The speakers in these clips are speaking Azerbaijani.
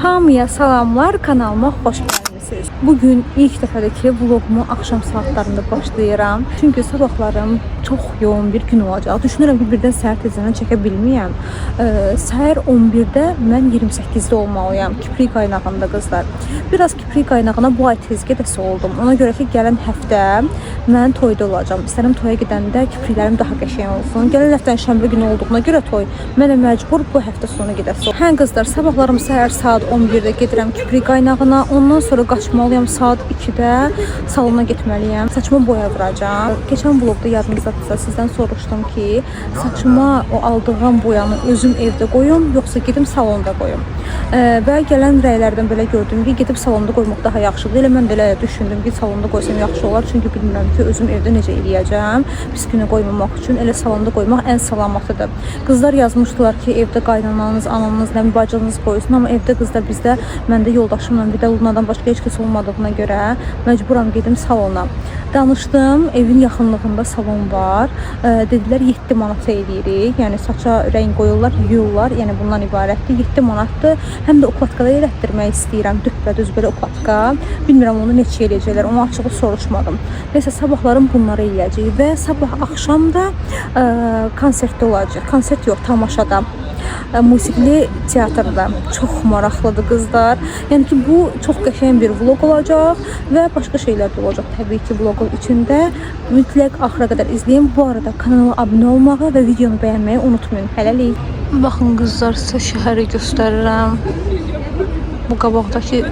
Hamıya salamlar, kanalıma xoş gəlmisiniz. Bugün ilk dəfədir ki, vlogumu axşam saatlarında başlayıram. Çünki sabahlarım çox yoğun bir gün olacaq. Düşünürəm ki, birdən səhər tezdən çəkə bilməyəm. Səhər 11-də mən 28-də olmalıyam. Kiprik qaynağında qızlar. Biraz kiprik qaynağına bu ay tez gedəsi oldum. Ona görə ki, gələn həftə mən toyda olacağam. İstərəm toya gedəndə kipriklərim daha qəşəng olsun. Gələn həftənin şənbə günü olduğuna görə toy mənə məcbur bu həftə sonu gedəsi. Hə qızlar, sabahlarım səhər saat 11-də gedirəm kiprik qaynağına. Ondan sonra qaçmalıyam saat 2-də salona getməliyəm. Saçımı boya vuracağam. Keçən vlogda yadınızdadırsa sizdən soruşdum ki, saçıma o aldığım boyanı özüm evdə qoyum, yoxsa gedim salonda qoyum. Və gələn rəylərdən belə gördüm ki, gedib salonda qoymaq daha yaxşıdır. Elə mən də elə düşündüm ki, salonda qoysam yaxşı olar. Çünki bilmirəm ki, özüm evdə necə eləyəcəm. Pis günə qoymamaq üçün elə salonda qoymaq ən salamatıdır. Qızlar yazmışdılar ki, evdə qaynananız, ananız, nə bacınız qoysun. Amma evdə qızlar bizdə, məndə yoldaşımla bir də Lunadan başqa heç kəs olmadığına görə məcburam gedim salona. Danışdım, evin yaxınlığında salon var. Dedilər 7 manata eləyirik. Yəni saça rəng qoyurlar, yuyurlar. Yəni bundan ibarətdir. 7 manatdır. Həm də ukladkada elətdirmək istəyirəm. Düz belə ukladka. Bilmirəm onu neçə eləyəcəklər. Onu açığı soruşmadım. Nəysə sabahlarım bunları eləyəcək və sabah axşam da konsertdə olacaq. Konsert yox, tamaşada. Musiqili teatrda. Çox maraqlıdır qızlar. Yəni ki, bu çox qəşəng bir vlog olacaq və başqa şeylər də olacaq. Təbii ki, vlogun içində mütləq axıra qədər izləyin. Bu arada kanala abunə olmağı və videonu bəyənməyi unutmayın. Hələlik. Baxın qızlar, sizə şəhəri göstərirəm. Bu qabaqdakı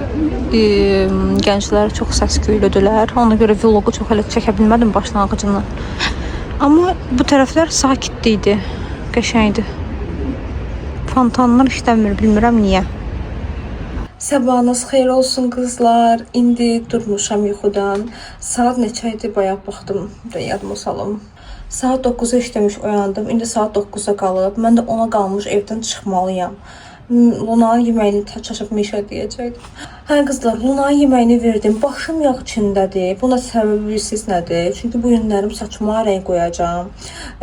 gənclər çox səs-küylüdülər. Ona görə vlogu çox hələ çəkə bilmədim başlanğıcını. Amma bu tərəflər sakitdi, qəşəngdir. Fontanlar işləmir, bilmirəm niyə. Sabahınız xeyir olsun qızlar. İndi durmuşam yuxudan. Saat neçə idi? Bayaq baxdım. Yadıma salım. Saat 9-a işləmiş oyandım. İndi saat 9-a qalıb. Mən də 10-a qalmış evdən çıxmalıyam. Luna'nın yeməyini çaşıb meşə deyəcəkdim. Hə qızlar, Luna'nın yeməyini verdim. Başım yağ içindədir. Buna səbəbi bilirsiniz nədir? Çünki bu günlərim saçıma rəng qoyacağam.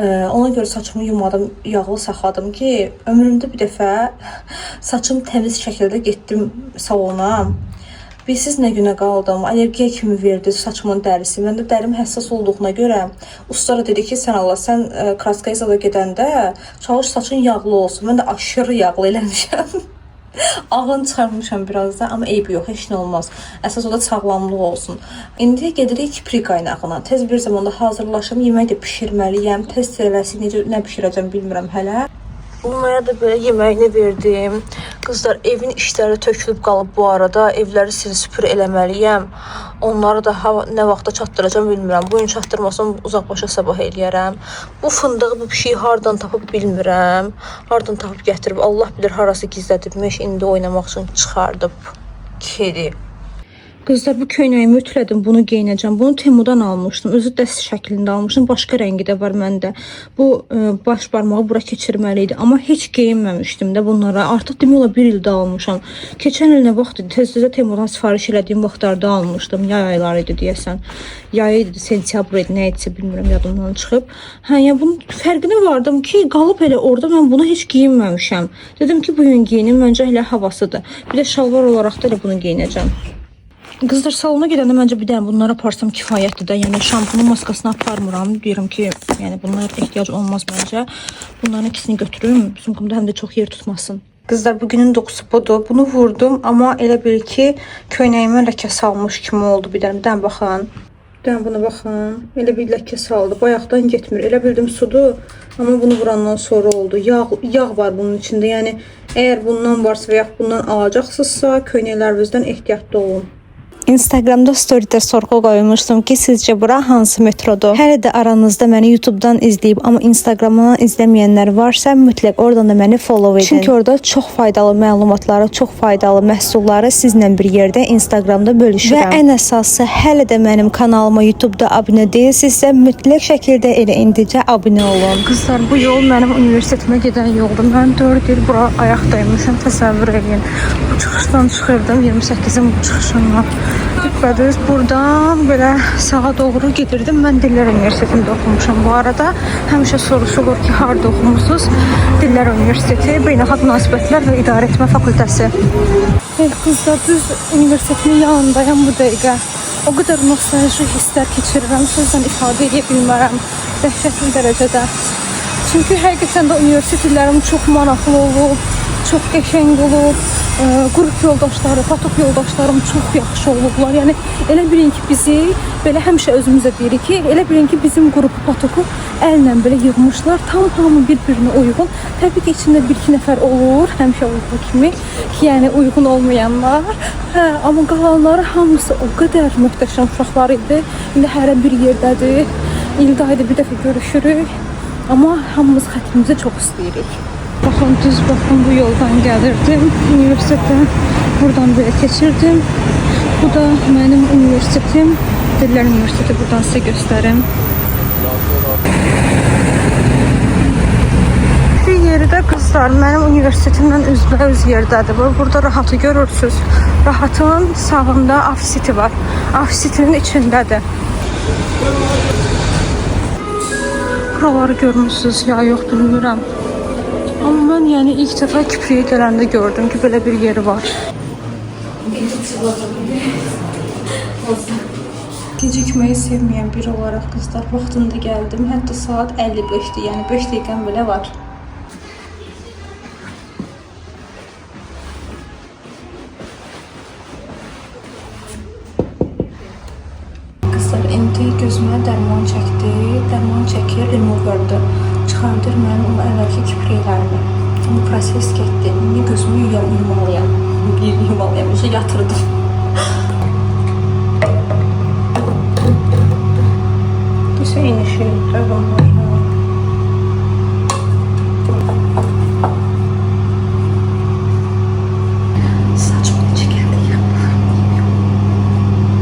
Ona görə saçımı yumadım, yağlı saxladım ki, ömrümdə bir dəfə saçım təmiz şəkildə getdim salona. Bilsiz nə günə qaldım, allergiya kimi verdi saçımın dərisi. Məndə dərim həssas olduğuna görə ustara dedi ki, sən Allah, sən kraskayzada gedəndə çalış saçın yağlı olsun. Mən də aşırı yağlı eləmişəm. Ağını çıxarmışam biraz da, amma eybi yox, heç nə olmaz. Əsas o da sağlamlıq olsun. İndi gedirik kiprik qaynağına. Tez bir zamanda hazırlaşım, yemək də pişirməliyəm. Tez tələsi necə nə bişirəcəm bilmirəm hələ. Luna'ya da belə yeməyini verdim. Qızlar, evin işləri tökülüb qalıb bu arada. Evləri sil-süpür eləməliyəm. Onları da nə vaxta çatdıracam bilmirəm. Bu gün çatdırmasam uzaqbaşa sabah eləyərəm. Bu fındığı, bu pişiyi hardan tapıb bilmirəm. Hardan tapıb gətirib, Allah bilir harası gizlədibmiş. İndi oynamaq üçün çıxardıb. Kedi. Qızlar, bu köynəyimi ütülədim, bunu geyinəcəm. Bunu Temudan almışdım. Özü dəst şəklində almışdım. Başqa rəngi də var məndə. Bu baş barmağı bura keçirməli idi. Amma heç geyinməmişdim də bunlara. Artıq demək olar 1 ildə almışam. Keçən il nə vaxt idi? Tez-tezə Temudan sifariş elədiyim vaxtlarda almışdım. Yay ayları idi deyəsən. Yay idi, sentyabr idi, nə idisə bilmirəm, yadımdan çıxıb. Hə, yəni bunun fərqinə vardım ki, qalıb elə orada mən bunu heç geyinməmişəm. Dedim ki, bu gün geyinim, məncə elə havasıdır. Bir də şalvar olaraq da elə bunu geyinəcəm. Qızlar, salona gedəndə məncə bir dənə bunlara aparsam kifayətdir də. Yəni şampunu, maskasını aparmıram. Deyirəm ki, yəni bunlar ehtiyac olmaz məncə. Bunların ikisini götürüm. Sumkumda həm də çox yer tutmasın. Qızlar, bugünün dokusu budur. Bunu vurdum, amma elə bil ki, köynəyimə ləkə salmış kimi oldu. Bir dənə baxın. Bir dənə buna baxın. Elə bir ləkə saldı. Bayaqdan getmir. Elə bildim sudur. Amma bunu vurandan sonra oldu. Yağ var bunun içində. Yəni, əgər bundan varsa və yaxud bundan alacaqsınızsa, köynəklərinizdən ehtiyatlı olun. Instagramda storydə sorğu qoymuşdum ki, sizcə bura hansı metrodur? Hələ də aranızda məni YouTube'dan izləyib, amma Instagramdan izləməyənlər varsa, mütləq oradan da məni follow edin. Çünki orada çox faydalı məlumatları, çox faydalı məhsulları sizlə bir yerdə Instagramda bölüşürəm. Və ən əsası, hələ də mənim kanalıma YouTube'da abunə deyilsinizsə, mütləq şəkildə elə indicə abunə olun. Qızlar, bu yol mənim universitetimə gedən yoldur. Mən 4 il bura ayaqdaymışam, təsəvvür edin. Bu çıxışdan çıxırdım, 28-in bu çıxışından. Düz buradan belə sağa doğru gedirdim. Mən Dillər Universitetində oxumuşam. Bu arada həmişə soruşulur ki, harda oxumusunuz? Dillər Universiteti, Beynəlxalq Münasibətlər və İdarəetmə Fakültəsi. Qızlar, düz universitetin yanındayım bu dəqiqə. O qədər nostaljik hisslər keçirirəm, sözlə ifadə edə bilmərəm dəhşətli dərəcədə. Çünki həqiqətən də universitet illərim çox maraqlı olub, çox qəşəng olub. Qrup yoldaşları, patok yoldaşlarım çox yaxşı olublar. Yəni elə bilin ki, bizi belə həmişə özümüzə deyirik ki, elə bilin ki, bizim qrupu patoku əllə belə yığmışlar. Hamı bir-birinə uyğun. Təbii ki, içində bir-iki nəfər olur, həmişə olduğu kimi ki, yəni uyğun olmayanlar. Amma qalanları hamısı o qədər möhtəşəm uşaqlar idi. İndi hərə bir yerdədir. İldə ayda bir dəfə görüşürük. Amma hamımız xətrimizə çox istəyirik. Baxın, düz baxın, bu yoldan gəlirdim. Universitetdən buradan belə keçirdim. Bu da mənim universitetim. Dillər Universiteti buradan sizə göstərim. Bir yeri də qızlar, mənim universitetimdən üzbəüz yerdədir. Burada Rahatı görürsünüz. Rahatın sağında Afisiti var. Afisitinin içindədir. Buraları görmüşsünüz ya, yox bilmirəm. Amma mən yəni ilk dəfə Kipriyə gələndə gördüm ki, belə bir yeri var. Gecikməyi sevməyən biri olaraq qızlar, vaxtında gəldim. Hətta saat 55'dir, yəni 5 dəqiqəm belə var. Qızlar, indi gözümə dərman çəkdi. Dərman çəkir, remover'dı. Çıxardır mənim o əvvəlki kipriklərimi. Bu proses getdi. İndi gözümü yumalıyam. Uzun yatırdım. Biz eyni şeylər var.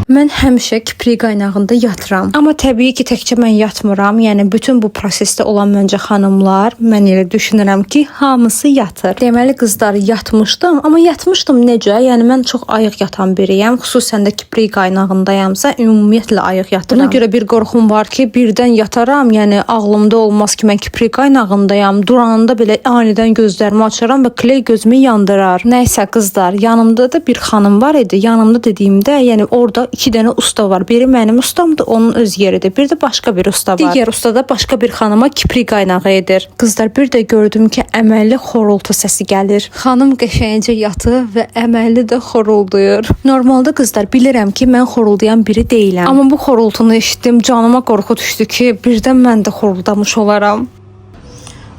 Mən həmişə kiprik qaynağında yatıram. Amma təbii ki, təkcə mən yatmıram. Yəni bütün bu prosesdə olan məncə xanımlar, mən elə düşünürəm ki, hamısı yatır. Deməli qızlar, yatmışdım, amma yatmışdım necə? Yəni mən çox ayıq yatan biriyəm. Xüsusən də kiprik qaynağındayamsa ümumiyyətlə ayıq yatıram. Buna görə bir qorxum var ki, birdən yataram. Yəni ağlımda olmaz ki, mən kiprik qaynağındayam. Duranda belə anidən gözlərimi açaram və kley gözümü yandırar. Nəysə qızlar, yanımda da bir xanım var idi. Yanımda dediyimdə, yəni orada 2 dənə usta var. Biri mənim ustamdır, onun öz yeridir. Bir də başqa bir usta var. Digər usta da başqa bir xanıma kiprik qaynağı edir. Qızlar, bir də gördüm ki, əməlli xorultu səsi gəlir. Xanım qəşəngcə yatır və əməlli də xorulduyur. Normalda qızlar, bilirəm ki, mən xoruldayan biri deyiləm. Amma bu xorultunu eşitdim, canıma qorxu düşdü ki, birdən mən də xoruldamış olaram.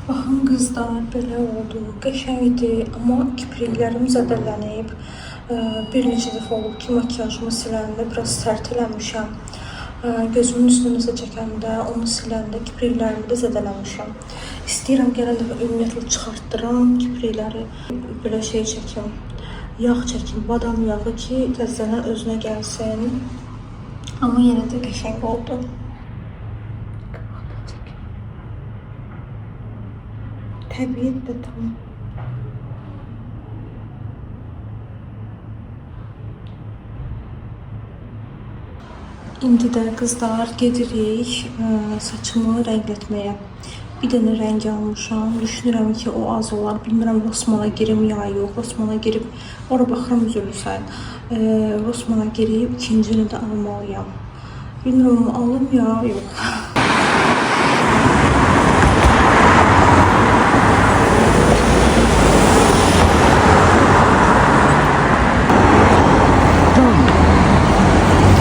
Baxın qızlar, belə oldu. Qəşəngdir, amma kipriklərim zədələnib. Bir neçə dəfə olub ki, makyajımı siləndə biraz sərt eləmişəm. Gözümün üstünü nəsə çəkəndə, onu siləndə kipriklərimi də zədələmişəm. İstəyirəm gələn dəfə ümumiyyətlə çıxartdıram kiprikləri. Belə şey çəkim, yağ çəkim, badam yağı ki, təzədən özünə gəlsin. Amma yenə də qəşəng oldu. Təbiət də tam. İndi də qızlar gedirik saçımı rənglətməyə. Bir dənə rəng almışam. Düşünürəm ki, o az olar. Bilmirəm Rossmana girim ya yox. Rossmana girib, ora baxıram üzülü sayın. Rossmana girib ikincini də almalıyam. Bilmirəm alım ya yox.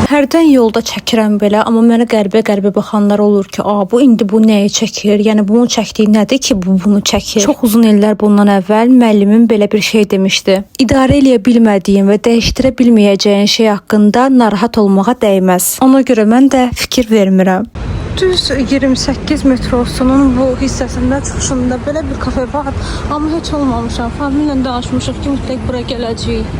Hərdən yolda çəkirəm belə, amma mənə qəribə baxanlar olur ki, bu indi bu nəyi çəkir? Yəni bunun çəkdiyi nədir ki, bu bunu çəkir? Çox uzun illər bundan əvvəl müəllimim belə bir şey demişdi. İdarə eləyə bilmədiyin və dəyişdirə bilməyəcəyin şey haqqında narahat olmağa dəyməz. Ona görə mən də fikir vermirəm. Düz 28 metrosunun bu hissəsində çıxışında belə bir kafe var, amma heç olmamışam. Famillə danışmışıq ki, mütləq bura gələcəyik.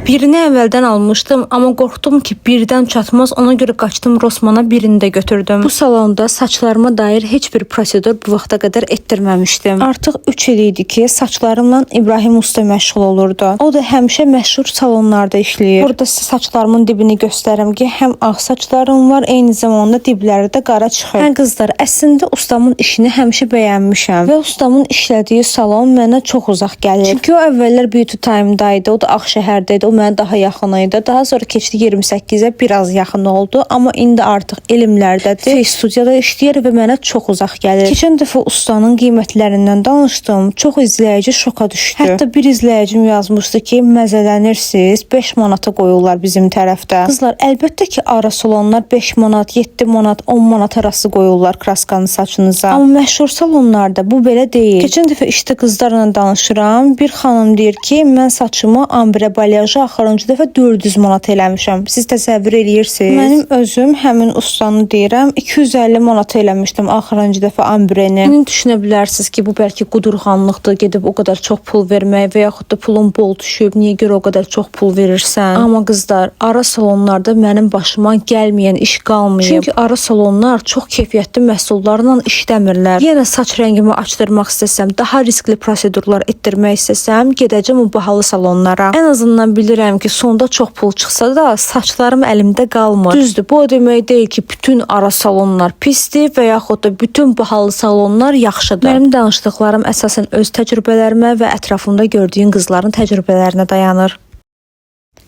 Birini əvvəldən almışdım, amma qorxdum ki, birdən çatmaz. Ona görə qaçdım Rossmana, birini də götürdüm. Bu salonda saçlarıma dair heç bir prosedur bu vaxta qədər etdirməmişdim. Artıq 3 il idi ki, saçlarımla İbrahim Usta məşğul olurdu. O da həmişə məşhur salonlarda işləyir. Burada sizə saçlarımın dibini göstərim ki, həm ağ saçlarım var, eyni zamanda dibləri də qara çıxır. Hə qızlar, əslində ustamın işini həmişə bəyənmişəm və ustamın işlədiyi salon mənə çox uzaq gəlir. Çünki o əvvəllər Beauty Time-da idi, o da Ağşəhərdə idi, o mənə daha yaxın idi. Daha sonra keçdi 28-ə, biraz yaxın oldu, amma indi artıq elmlərdədir. Face studiyada işləyir və mənə çox uzaq gəlir. Keçən dəfə ustanın qiymətlərindən danışdım, çox izləyici şoka düşdü. Hətta bir izləyicim yazmışdı ki, məzələnirsiniz, 5 manata qoyurlar bizim tərəfdə. Qızlar, əlbəttə ki, ara salonlar 5 manat, 7 manat, 10 manat arası qoyurlar kraskanı saçınıza. Amma məşhur salonlarda bu belə deyil. Keçən dəfə işdə qızlarla danışıram, bir xanım deyir ki, mən saçımı ambre balyajı axırıncı dəfə 400 manat eləmişəm. Siz təsəvvür edirsiniz? Mənim özüm həmin ustanı deyirəm, 250 manat eləmişdim axırıncı dəfə ambreni. İndi düşünə bilərsiniz ki, bu bəlkə qudurğanlıqdır, gedib o qədər çox pul vermək və yaxud da pulun bol düşüb, niyə görə o qədər çox pul verirsən? Amma qızlar, ara salonlarda mənim başıma gəlməyən iş qalmayıb. Çünki ara salonlar çox keyfiyyətli məhsullarla işləmirlər. Yenə saç rəngimi açdırmaq istəsəm, daha riskli prosedurlar etdirmək istəsəm, gedəcəm o bahalı salonlara. Ən azından bilirəm ki, sonda çox pul çıxsa da saçlarım əlimdə qalmır. Düzdür, bu o demək deyil ki, bütün ara salonlar pisdir və yaxud da bütün bahalı salonlar yaxşıdır. Mənim danışdıqlarım əsasən öz təcrübələrimə və ətrafımda gördüyüm qızların təcrübələrinə dayanır.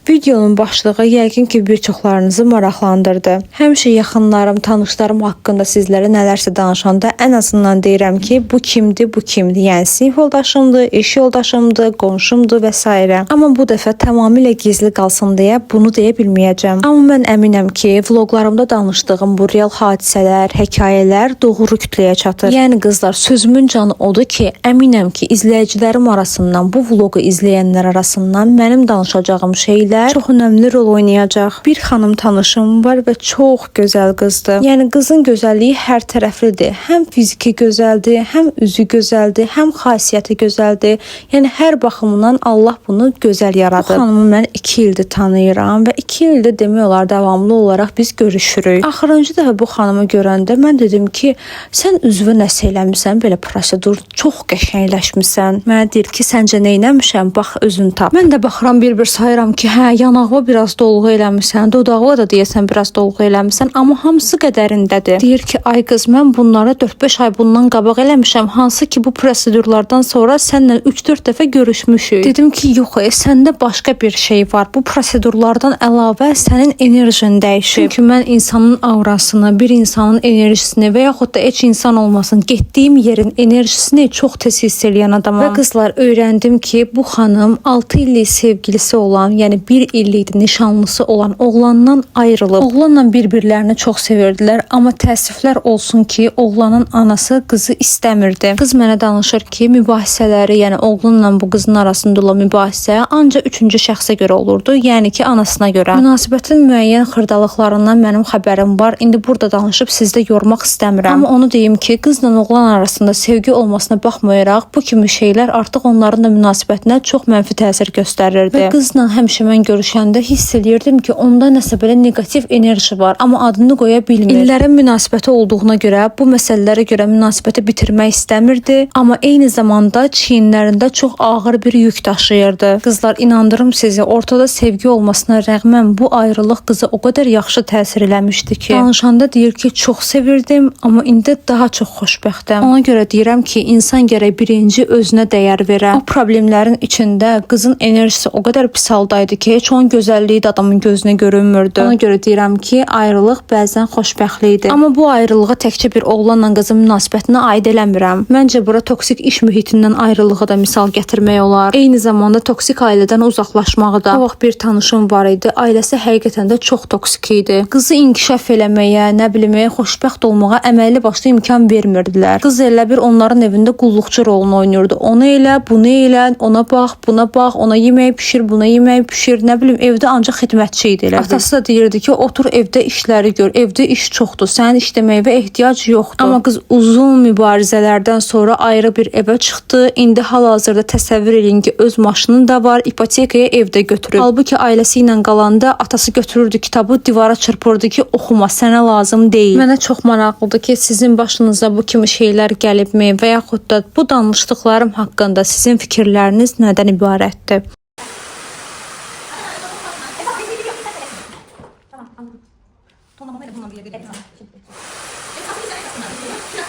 Videonun başlığı yəqin ki, bir çoxlarınızı maraqlandırdı. Həmişə yaxınlarım, tanışlarım haqqında sizlərə nələrsə danışanda ən azından deyirəm ki, bu kimdir, bu kimdir. Yəni sinif yoldaşımdır, iş yoldaşımdır, qonşumdur və s. Amma bu dəfə tamamilə gizli qalsın deyə bunu deyə bilməyəcəm. Amma mən əminəm ki, vloqlarımda danışdığım bu real hadisələr, hekayələr doğru kütləyə çatır. Yəni qızlar, sözümün canı odur ki, əminəm ki, izləyicilərim arasından, bu vloqu izləyənlər arasından mənim danışacağım şeylər çox önəmli rol oynayacaq. Bir xanım tanışım var və çox gözəl qızdır. Yəni qızın gözəlliyi hər tərəflidir. Həm fiziki gözəldir, həm üzü gözəldir, həm xasiyyəti gözəldir. Yəni hər baxımından Allah bunu gözəl yaradır. Bu xanımı mən 2 ildir tanıyıram və 2 ildir demək olar davamlı olaraq biz görüşürük. Axırıncı dəfə bu xanımı görəndə mən dedim ki, sən üzvə nəsə eləmisən, belə prosedur çox qəşəngləşmisən. Mənə deyir ki, səncə nə etmişəm? Bax özün tap. Mən də baxıram bir sayıram ki, hə, yanaqlı biraz dolğu eləmisən, dodaqlı da deyəsən biraz dolğu eləmisən, amma hamısı qədərindədir. Deyir ki, ay qız, mən bunları 4-5 ay bundan qabaq eləmişəm, hansı ki bu prosedurlardan sonra səninlə 3-4 dəfə görüşmüşük. Dedim ki, yox, səndə başqa bir şey var. Bu prosedurlardan əlavə sənin enerjin dəyişib. Çünki mən insanın aurasını, bir insanın enerjisini və yaxud da heç insan olmasın, getdiyim yerin enerjisini çox tez hiss eləyən adamam. Və qızlar, öyrəndim ki, bu xanım 6 illik sevgilisi olan, yəni 1 illik nişanlısı olan oğlandan ayrılıb. Oğlanla bir-birlərini çox sevirdilər, amma təəssüflər olsun ki, oğlanın anası qızı istəmirdi. Qız mənə danışır ki, mübahisələri, yəni oğlanla bu qızın arasında olan mübahisə ancaq 3-cü şəxsə görə olurdu, yəni ki, anasına görə. Münasibətin müəyyən xırdalıqlarından mənim xəbərim var. İndi burada danışıb sizdə yormaq istəmirəm. Amma onu deyim ki, qızla oğlan arasında sevgi olmasına baxmayaraq, bu kimi şeylər artıq onların da münasibətinə çox mənfi təsir göstərirdi. Və qızla həmişə mən görüşəndə hiss edirdim ki, onda nəsə belə negativ enerji var, amma adını qoya bilmir. İllərin münasibəti olduğuna görə, bu məsələlərə görə münasibəti bitirmək istəmirdi, amma eyni zamanda çiyinlərində çox ağır bir yük daşıyırdı. Qızlar, inandırım sizi, ortada sevgi olmasına rəğmən bu ayrılıq qızı o qədər yaxşı təsir eləmişdi ki, danışanda deyir ki, çox sevirdim, amma indi daha çox xoşbəxtəm. Ona görə deyirəm ki, insan gərək birinci özünə dəyər verə. O problemlərin içində qızın enerjisi o qədər pis haldaydı ki, heç onun gözəlliyi də adamın gözünə görünmürdü. Ona görə deyirəm ki, ayrılıq bəzən xoşbəxtlikdir. Amma bu ayrılığa təkcə bir oğlanla qızın münasibətinə aid eləmirəm. Məncə bura toksik iş mühitindən ayrılığı da misal gətirmək olar. Eyni zamanda toksik ailədən uzaqlaşmağı da. O vaxt bir tanışım var idi. Ailəsi həqiqətən də çox toksik idi. Qızı inkişaf eləməyə, nə bilməyə, xoşbəxt olmağa əməlli başlı imkan vermirdilər. Qız elə bir onların evində qulluqçu rolunu oynayırdı. Onu elə, bunu elə, ona bax, buna bax, ona yemək pişir, buna yemək pişir. işləyir, nə bilim evdə ancaq xidmətçi idi elə. Atası da deyirdi ki, otur evdə işləri gör. Evdə iş çoxdur. Sənin işləməyə ehtiyac yoxdur. Amma qız uzun mübarizələrdən sonra ayrı bir evə çıxdı. İndi hal-hazırda təsəvvür edin ki, öz maşını da var, ipotekaya evdə götürür. Halbuki ailəsi ilə qalanda atası götürürdü kitabı, divara çırpırdı ki, oxuma, sənə lazım deyil. Mənə çox maraqlıdır ki, sizin başınıza bu kimi şeylər gəlibmi və yaxud da bu danışdıqlarım haqqında sizin fikirləriniz nədən ibarətdir?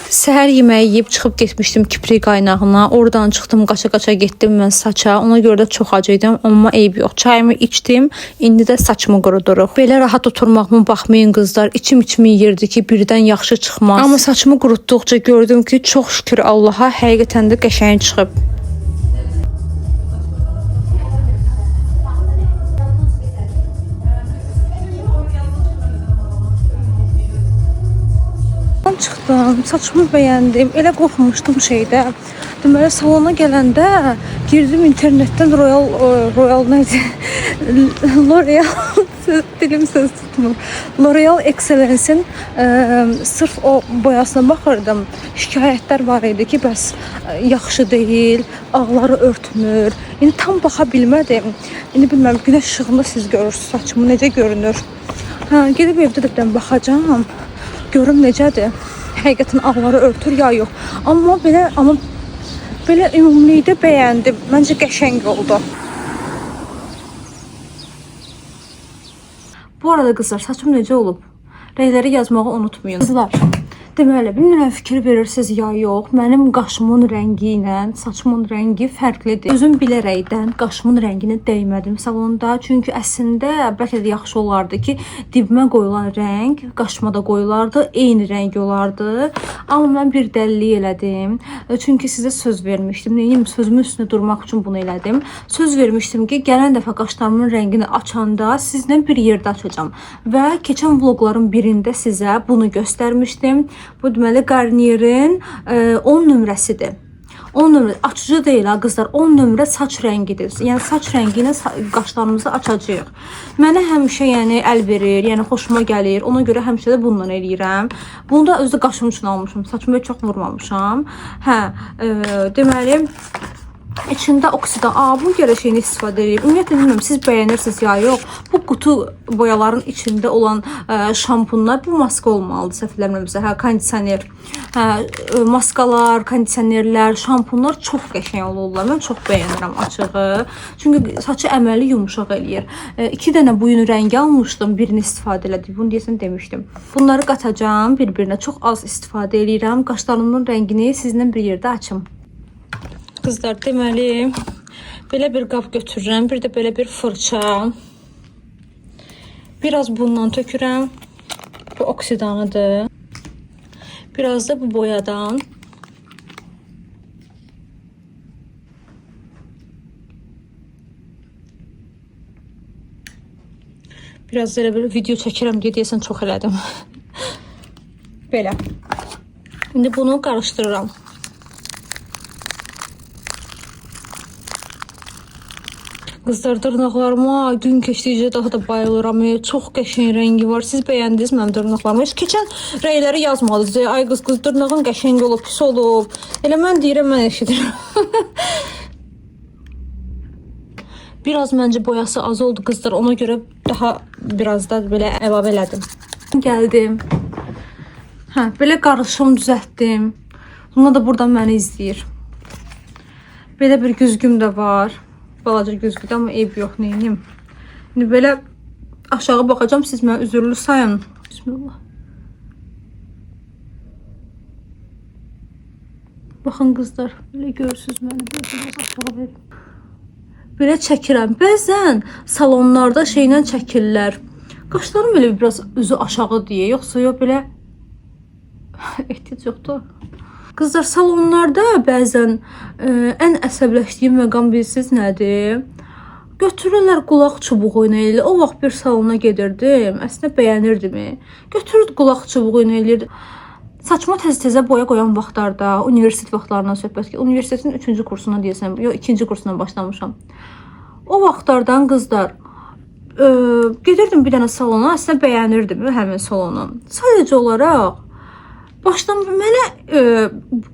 Səhər yeməyi yeyib çıxıb getmişdim Kiprik qaynağına. Oradan çıxdım, qaça-qaça getdim mən saça. Ona görə də çox ac idim, amma eyb yox. Çayımı içdim, indi də saçımı quruduruq. Belə rahat oturmağıma baxmayın qızlar. İçim yeyirdi ki, birdən yaxşı çıxmaz. Amma saçımı qurutduqca gördüm ki, çox şükür Allaha, həqiqətən də qəşəng çıxıb. Çıxdım, saçımı bəyəndim. Elə qorxmuşdum şeydə. Deməli salona gələndə girdim internetdən Royal nədir? L'Oreal dilim söz tutmur. L'Oreal Excellence'in sırf o boyasına baxırdım. Şikayətlər var idi ki, bəs yaxşı deyil, ağları örtmür. İndi tam baxa bilmədim. İndi bilmirəm, günəş işığında siz görürsünüz saçımı necə görünür. Gedib evdə də bir baxacağam. Görüm necədir. Həqiqətən ağları örtür ya yox. Amma belə ümumilikdə bəyəndim. Məncə qəşəng oldu. Bu arada qızlar, saçım necə olub? Rəyləri yazmağı unutmayın. Qızlar, deməli, bilmirəm fikir verirsiniz ya yox. Mənim qaşımın rəngi ilə saçımın rəngi fərqlidir. Özüm bilərəkdən qaşımın rənginə dəymədim salonda. Çünki əslində bəlkə də yaxşı olardı ki, dibimə qoyulan rəng qaşıma da qoyulardı, eyni rəng olardı. Amma mən bir dəliliyi elədim. Çünki sizə söz vermişdim. Neyim, sözümün üstünə durmaq üçün bunu elədim. Söz vermişdim ki, gələn dəfə qaşlarımın rəngini açanda sizlə bir yerdə açacağam. Və keçən vloqların birində sizə bunu göstərmişdim. Bu deməli Garnier'in 10 nömrəsidir. 10 nömrə açıcı deyil ha qızlar. 10 nömrə saç rəngidir. Yəni saç rəngi ilə qaşlarımızı açacağıq. Mənə həmişə yəni əl verir, yəni xoşuma gəlir. Ona görə həmişə də bundan eləyirəm. Bunu da özü qaşım üçün almışam. Saçımı çox vurmamışam. Deməli İçində oksidan, bu görə şeyini istifadə edib. Ümumiyyətlə bilmirəm, siz bəyənirsiniz ya yox. Bu qutu boyaların içində olan şampunlar, bu maska olmalıdır səhvlərimizə. Kondisioner, maskalar, kondisionerlər, şampunlar çox qəşəng olurlar. Mən çox bəyənirəm açığı. Çünki saçı əməli yumuşaq eləyir. 2 dənə bu yün rəngi almışdım, birini istifadə elədim. Bunu deyəsən demişdim. Bunları qatacağım bir-birinə. Çox az istifadə edirəm. Qaşlarımın rəngini sizinlə bir yerdə açım. Kızlar, deməli, belə bir qab götürürəm, bir də belə bir fırça. Biraz bundan tökürəm, bu oksidanıdır. Biraz da bu boyadan. Biraz da elə bir video çəkirəm deyə deyəsən çox elədim. Belə. İndi bunu qarışdırıram. Qızlar, dırnaqlarıma gün keçdikcə daha da bayılıram. Çox qəşəng rəngi var. Siz bəyəndiniz mənim dırnaqlarımı? Heç keçən rəyləri yazmadınız. Ay qız, dırnağın qəşəng olub, pis olub. Elə mən deyirəm, mən eşidirəm. Biraz məncə boyası az oldu qızlar. Ona görə daha biraz da belə əlavə elədim. Gəldim. Belə qarışım düzəltdim. Buna da buradan məni izləyir. Belə bir güzgüm də var. Balaca güzgüdə, amma eyb yox, neyim. İndi belə aşağı baxacağım, siz mənə üzürlü sayın. Bismillah. Baxın qızlar, belə görürsünüz məni, biraz aşağı verin. Belə çəkirəm. Bəzən salonlarda şeylə çəkirlər. Qaşlarım belə biraz üzü aşağı deyə, yoxsa yox belə ehtiyac yoxdur. Qızlar, salonlarda bəzən ən əsəbləşdiyim məqam bilirsiniz nədir? Götürürlər qulaq çubuğu ilə. O vaxt bir salona gedirdim. Əslində bəyənirdim. Götürürdü qulaq çubuğu ilə. Saçma tez-tezə boya qoyan vaxtlarda, universitet vaxtlarından söhbət ki, universitetin 3-cü kursuna deyəsəm, yox 2-ci kursuna başlamışam. O vaxtlardan qızlar gedirdim bir dənə salona, əslində bəyənirdim həmin salonu. Sadəcə olaraq başdan mənə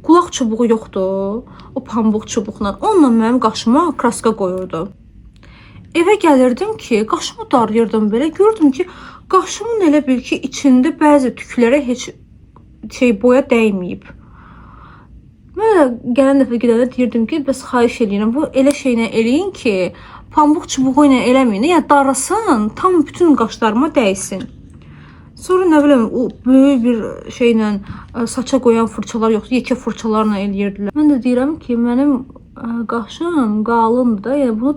qulaq çubuğu yoxdur, o pambıq çubuqla. Onunla mənim qaşıma kraska qoyurdu. Evə gəlirdim ki, qaşımı darıyırdım belə. Gördüm ki, qaşımın elə bil ki, içində bəzi tüklərə heç boya dəyməyib. Mən də gələn dəfə gedəndə deyirdim ki, bəs xahiş edirəm, bu elə şeylə eləyin ki, pambıq çubuğu ilə eləməyin. Yəni darasın, tam bütün qaşlarıma dəysin. Sonra nə bilim, o böyük bir şeylə saça qoyan fırçalar yoxdur, yekə fırçalarla eləyirdilər. Mən də deyirəm ki, mənim qaşım qalındır da, yəni bunu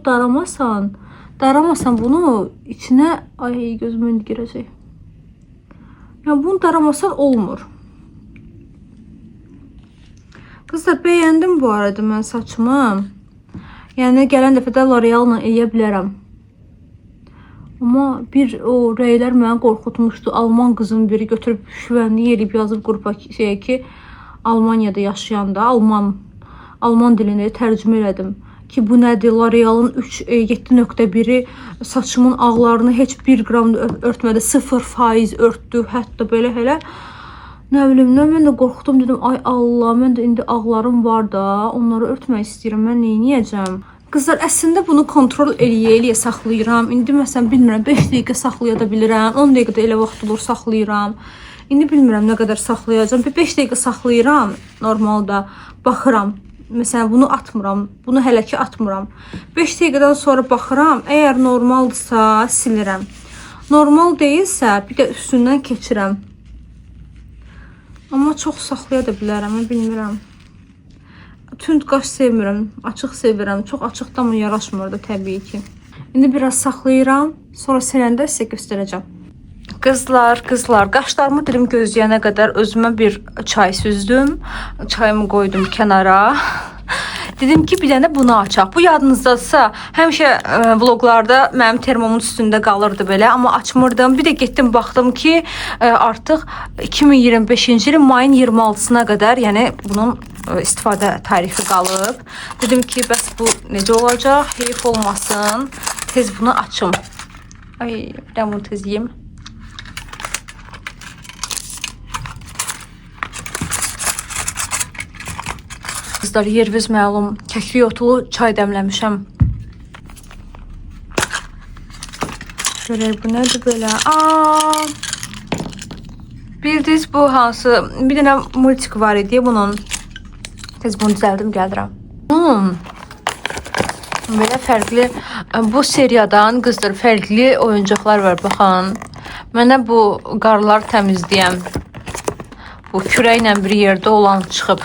daramasan bunu içinə, ay gözümə indi girəcək. Yəni bunu daramasan olmur. Qızlar, bəyəndim bu arada mən saçımı. Yəni gələn dəfə də L'Oreal-la eləyə bilərəm. Amma bir o rəylər məni qorxutmuşdu. Alman qızın biri götürüb şüvənlik eləyib yazıb qrupa ki, Almaniyada yaşayanda Alman dilini tərcümə elədim ki, bu nədir? L'Oreal-ın 7.1-i saçımın ağlarını heç 1 qram örtmədi, 0% örtdü, hətta belə hələ. Nə bilim, mən də qorxdum, dedim, ay Allah, mən də indi ağlarım var da, onları örtmək istəyirəm, mən neyniyəcəm? Qızlar, əslində bunu kontrol eləyə saxlayıram. İndi məsələn, bilmirəm, 5 dəqiqə saxlaya da bilirəm, 10 dəqiqə də elə vaxt olur saxlayıram. İndi bilmirəm nə qədər saxlayacağım. 5 dəqiqə saxlayıram, normalda baxıram. Məsələn, bunu atmıram, bunu hələ ki atmıram. 5 dəqiqədən sonra baxıram, əgər normaldırsa silirəm. Normal deyilsə, bir də üstündən keçirəm. Amma çox saxlaya da bilərəm, bilmirəm. Tünd qaş sevmirəm, açıq sevirəm. Çox açıqda mı yaraşmır da təbii ki. İndi biraz saxlayıram, sonra siləndə sizə göstərəcəm. Qızlar, qaşlarımı dilim gözləyənə qədər özümə bir çay süzdüm. Çayımı qoydum kənara. Dedim ki, bir dənə bunu açaq. Bu yadınızdadsa, həmişə vloglarda mənim termomun üstündə qalırdı belə, amma açmırdım. Bir də getdim, baxdım ki, artıq 2025-ci ilin mayın 26-sına qədər, yəni bunun istifadə tarifi qalıb. Dedim ki, bəs bu necə olacaq? Heyf olmasın. Tez bunu açım. Ay, ben bunu tez yiyeyim. Qızlar, yerviz məlum kəkli otlu çay dəmləmişəm. Görək, bu nədir belə? Bildiniz bu hansı? Bir dənə multik var idi bunun. Tez bunu düzəldim, gəldirəm. Belə fərqli, bu seriyadan qızlar fərqli oyuncaqlar var, baxın. Mənə bu qarlar təmizləyəm. Bu kürəklə bir yerdə olan çıxıb.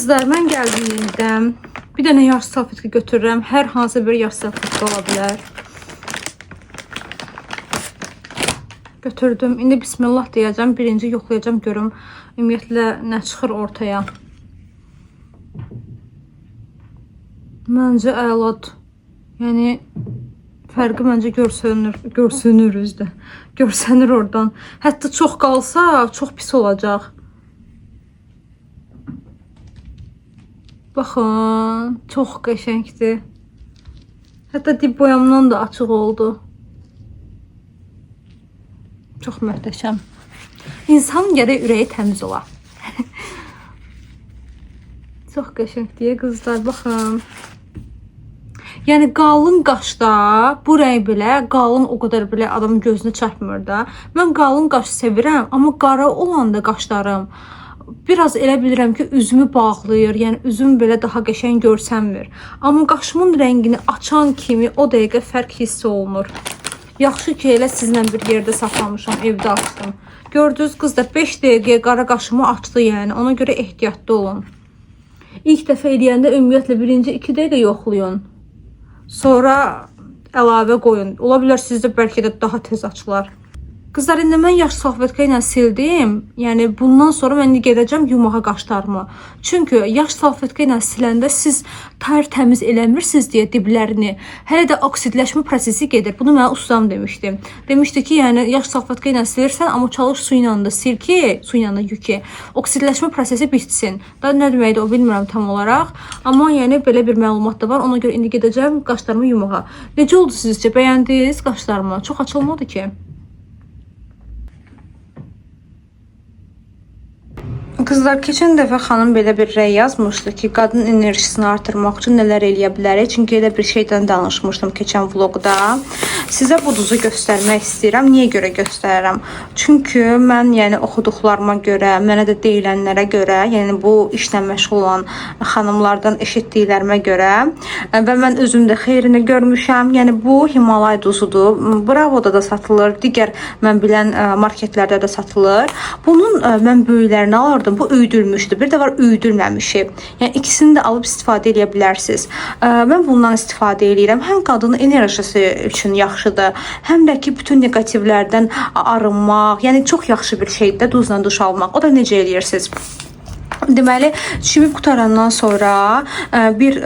Qızlar, mən gəldiyimdə bir dənə yaş salfetka götürürəm. Hər hansı bir yaş salfetka ola bilər. Götürdüm. İndi bismillah deyəcəm. Birinci yoxlayacağım, görüm ümumiyyətlə nə çıxır ortaya. Məncə əladır. Yəni fərqi məncə görsünür üzdə. Görsənir oradan. Hətta çox qalsa çox pis olacaq. Baxın, çox qəşəngdir. Hətta dib boyamdan da açıq oldu. Çox möhtəşəm. İnsan gərək ürəyi təmiz ola. Çox qəşəngdir qızlar, baxın. Yəni qalın qaşda bu rəng belə, qalın o qədər belə adamın gözünə çarpmır da. Mən qalın qaş sevirəm, amma qara olanda qaşlarım biraz elə bilirəm ki, üzümü bağlayır. Yəni üzüm belə daha qəşəng görsənmir. Amma qaşımın rəngini açan kimi o dəqiqə fərq hiss olunur. Yaxşı ki, elə sizlə bir yerdə saxlamışam, evdə açdım. Gördünüz qızlar, 5 dəqiqəyə qara qaşımı açdı, yəni ona görə ehtiyatlı olun. İlk dəfə eləyəndə ümumiyyətlə birinci 2 dəqiqə yoxlayın. Sonra əlavə qoyun. Ola bilər sizdə bəlkə də daha tez açılar. Qızlar, indi mən yaş salfetka ilə sildim. Yəni bundan sonra mən indi gedəcəm yumağa qaşlarımı. Çünki yaş salfetka ilə siləndə siz təmiz eləmirsiniz deyə diblərini. Hələ də oksidləşmə prosesi gedir. Bunu mənə ustam demişdi. Demişdi ki, yəni yaş salfetka ilə silirsən, amma çalış su ilə də sil ki, su ilə də yuki. Oksidləşmə prosesi bitsin. Da nə deməkdir o bilmirəm tam olaraq. Amma yəni belə bir məlumat da var. Ona görə indi gedəcəm qaşlarımı yumağa. Necə oldu sizcə? Bəyəndiniz qaşlarımı? Çox açılmadı ki. Kızlar, keçən dəfə xanım belə bir rəy yazmışdı ki, qadın enerjisini artırmaq üçün nələr eləyə bilərik. Çünki elə bir şeydən danışmışdım keçən vloqda. Sizə bu duzu göstərmək istəyirəm. Niyə görə göstərirəm? Çünki mən yəni oxuduqlarıma görə, mənə də deyilənlərə görə, yəni bu işlə məşğul olan xanımlardan eşitdiklərimə görə və mən özüm də xeyrini görmüşəm. Yəni bu Himalay duzudur. Bravoda da satılır, digər mən bilən marketlərdə də satılır. Bunun mən böyüklərini alırdım. Bu üydülmüşdür. Bir də var üydülməmişi. Yəni ikisini də alıb istifadə edə bilərsiniz. Mən bundan istifadə edirəm. Həm qadının enerjisi üçün yaxşıdır, həm də ki bütün negativlərdən arınmaq. Yəni çox yaxşı bir şeydir duzla duş almaq. O da necə edirsiniz? Deməli, çimib qutarandan sonra bir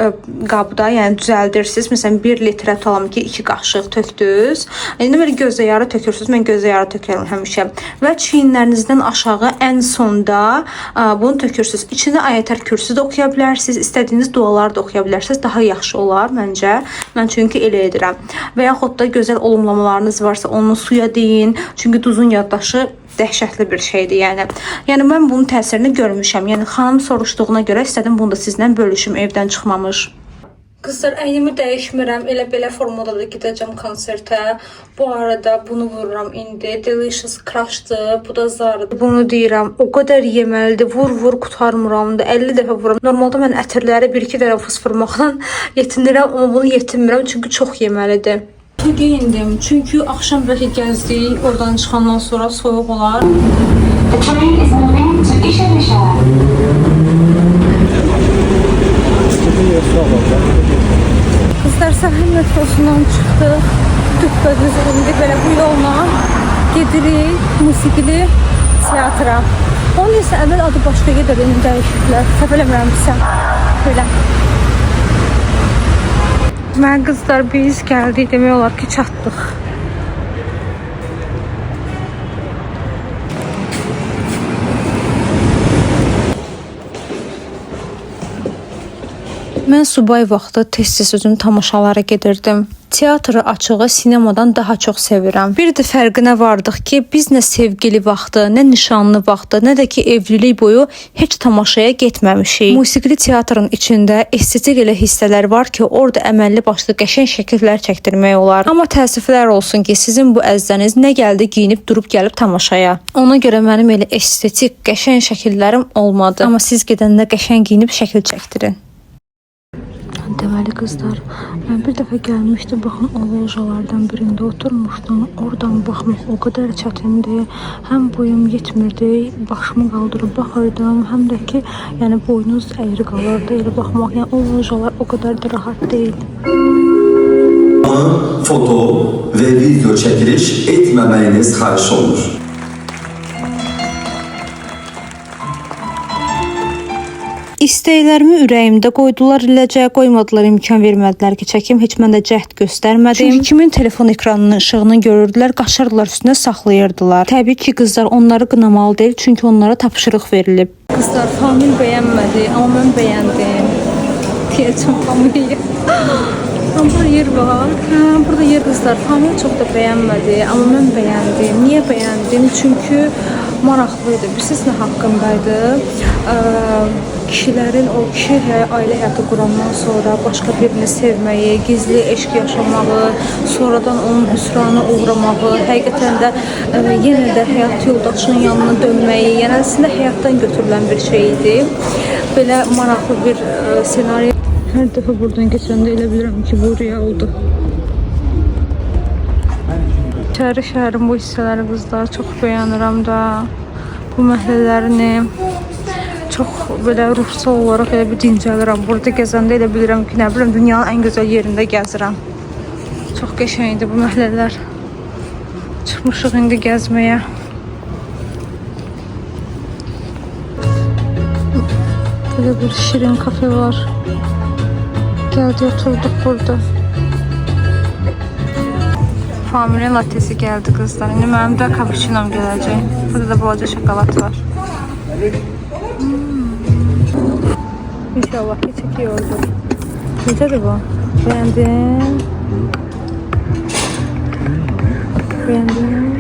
qabda, yəni düzəldirsiniz. Məsələn, 1 litrə tutalım ki, 2 qaşıq tökdünüz. İndi belə gözə yarı tökürsünüz. Mən gözə yarı tökürəm həmişə. Və çiyinlərinizdən aşağı ən sonda bunu tökürsünüz. İçində ayətər kürsü də oxuya bilərsiniz. İstədiyiniz dualar da oxuya bilərsiniz. Daha yaxşı olar məncə. Mən çünki elə edirəm. Və yaxud da gözəl olumlamalarınız varsa onu suya deyin. Çünki duzun yaddaşı dəhşətli bir şeydir, yəni mən bunun təsirini görmüşəm. Yəni xanım soruşduğuna görə istədim bunu da sizlə bölüşüm evdən çıxmamış. Qızlar, əynimi dəyişmirəm. Elə belə formada da gedəcəm konsertə. Bu arada bunu vururam indi. Delicious Crush'dır. Bu da Zara'dır. Bunu deyirəm. O qədər yeməlidir. Vur qutarmıram da. 50 dəfə vururam. Normalda mən ətirləri 1-2 dəfə fısfırmaqla yetinirəm, amma bunu yetinmirəm çünki çox yeməlidir. Geyindim çünki axşam bəlkə gəzdik, oradan çıxandan sonra soyuq olar. Kızlar, səhər metrosundan çıxdıq. Düppədüz indi belə bu yolla gedirik musiqili teatra. Onun isə əvvəl adı başqa gedir, indi dəyişiklər. Səhv eləmirəmsə belə. Mən qızlar, biz gəldik, demək olar ki, çatdıq. Mən subay vaxtı tez-tez özüm tamaşalara gedirdim. Teatrı açığı sinemadan daha çox sevirəm. Bir də fərqinə vardıq ki, biz nə sevgili vaxtı, nə nişanlı vaxtı, nə də ki evlilik boyu heç tamaşaya getməmişik. Musiqili teatrın içində estetik elə hissələr var ki, orada əməlli başlı qəşəng şəkillər çəkdirmək olar. Amma təəssüflər olsun ki, sizin bu əzdəniz nə gəldi geyinib durub gəlib tamaşaya. Ona görə mənim elə estetik, qəşəng şəkillərim olmadı. Amma siz gedəndə qəşəng geyinib şəkil çəkdirin. Deməli qızlar, mən bir dəfə gəlmişdim, baxın o lojalardan birində oturmuşdum. Oradan baxmaq o qədər çətindir. Həm boyum yetmirdi, başımı qaldırıb baxırdım, həm də ki, yəni boynuz əyri qalırdı elə baxmaq. Yəni o lojalar o qədər də rahat deyil. Foto və video çəkiliş etməməyiniz xahiş olunur. İstəklərimi ürəyimdə qoydular, iləcə qoymadılar, imkan vermədilər ki, çəkim. Heç mən də cəhd göstərmədim. Çünki kimin telefon ekranının işığını görürdülər, qaçırdılar, üstünə saxlayırdılar. Təbii ki, qızlar onları qınamalı deyil, çünki onlara tapşırıq verilib. Qızlar, Famil bəyənmədi, amma mən bəyəndim. Deyəcəm Famil'i. Burada yer var. Burada yer qızlar. Famil çox da bəyənmədi, amma mən bəyəndim. Niyə bəyəndim? Çünki maraqlıydı. Bilirsiniz nə haqqındaydı? Kişilərin o ailə həyatı qurandan sonra başqa birini sevməyi, gizli eşq yaşamağı, sonradan onun hüsrana uğramağı, həqiqətən də yenə də həyat yoldaşının yanına dönməyi, yəni əslində həyatdan götürülən bir şey idi. Belə maraqlı bir senaryo. Hər dəfə buradan keçəndə elə bilirəm ki, bu real oldu. İçəri şəhərin bu hissələri qızlar çox bəyənirəm də. Bu məhəllələrini çox belə ruhsal olaraq elə bir dincəlirəm. Burada gəzəndə elə bilirəm ki, nə bilim, dünyanın ən gözəl yerində gəzirəm. Çox qəşəngdir bu məhəllələr. Çıxmışıq indi gəzməyə. Böyle bir şirin kafe var. Geldi oturduk burada. Family lattesi geldi kızlar. Şimdi benim de cappuccino'm gelecek. Burada da bolaca şokolat var. İnşallah ki çekiyordur. Necədir bu? Beğendin? Beğendin?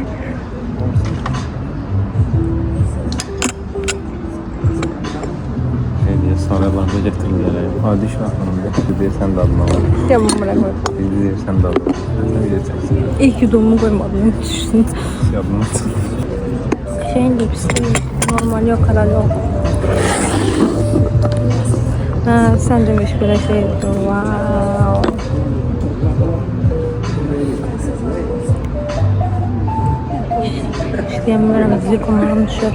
Sonra bana getirdiler. Hadi şu an hanım. Sen de alma. Tamam bırakma. Sen de alma. Sen İyi ki donumu koymadım. Düşün. yapma. Şeyin gibisi normal yok kadar yok. Ha, sen demiş böyle şey. Wow. İşte yemin zil konularım düşüyor.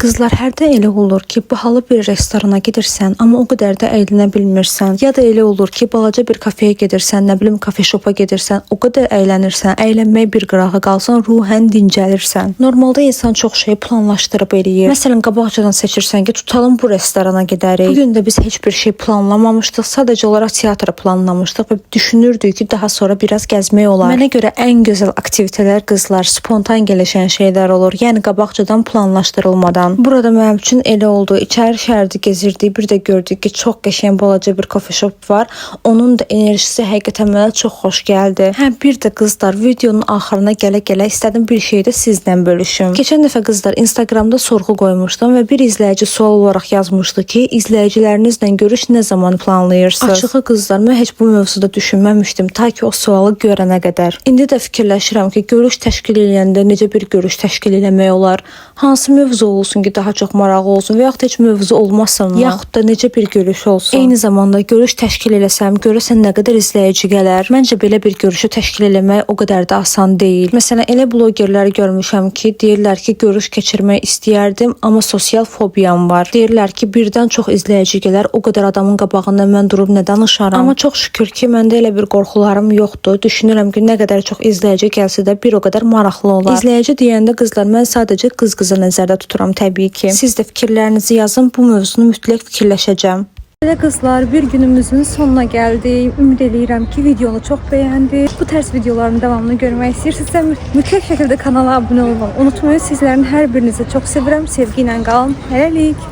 Qızlar, hərdə elə olur ki, bahalı bir restorana gedirsən, amma o qədər də əylənə bilmirsən. Ya da elə olur ki, balaca bir kafeyə gedirsən, nə bilim, kafe shopa gedirsən, o qədər əylənirsən, əylənməyə bir qırağa qalsan, ruhən dincəlirsən. Normalda insan çox şey planlaşdırıb eləyir. Məsələn, qabaqcadan seçirsən ki, tutalım bu restorana gedərik. Bu gün də biz heç bir şey planlamamışdıq, sadəcə olaraq teatr planlamışdıq və düşünürdük ki, daha sonra biraz gəzmək olar. Mənə görə ən gözəl aktivitelər qızlar, spontan gəlişən şeylər olur. Yəni qabaqcadan planlaşdırılmadan. Burada mənim üçün elə oldu. İçəri şəhərdə gezirdik. Bir də gördük ki, çox qəşəng balaca bir coffee shop var. Onun da enerjisi həqiqətən mənə çox xoş gəldi. Hə, bir də qızlar, videonun axırına gələ-gələ istədim bir şey də sizlə bölüşüm. Keçən dəfə qızlar Instagramda sorğu qoymuşdum və bir izləyici sual olaraq yazmışdı ki, izləyicilərinizlə görüş nə zaman planlayırsınız? Açığı qızlar, mən heç bu mövzuda düşünməmişdim ta ki o sualı görənə qədər. İndi də fikirləşirəm ki, görüş təşkil edəndə necə bir görüş təşkil etmək olar? Hansı mövzu olsun ki, daha çox maraqlı olsun və yaxud heç mövzu olmasın, yaxud da necə bir görüş olsun. Eyni zamanda görüş təşkil eləsəm, görəsən nə qədər izləyici gələr. Məncə belə bir görüşü təşkil eləmək o qədər də asan deyil. Məsələn, elə blogerləri görmüşəm ki, deyirlər ki, görüş keçirmək istəyərdim, amma sosial fobiyam var. Deyirlər ki, birdən çox izləyici gələr, o qədər adamın qabağında mən durub nə danışaram. Amma çox şükür ki, məndə elə bir qorxularım yoxdur. Düşünürəm ki, nə qədər çox izləyici gəlsə də bir o qədər maraqlı olar. İzləyici deyəndə qızlar, mən sadəcə qız-qızı nəzərdə tuturam təbii ki. Siz də fikirlərinizi yazın, bu mövzunu mütləq fikirləşəcəm. Belə qızlar, bir günümüzün sonuna gəldik. Ümid edirəm ki, videonu çox bəyəndiniz. Bu tərz videoların davamını görmək istəyirsinizsə, mütləq şəkildə kanala abunə olmayı unutmayın. Sizlərin hər birinizi çox sevirəm. Sevgi ilə qalın. Hələlik.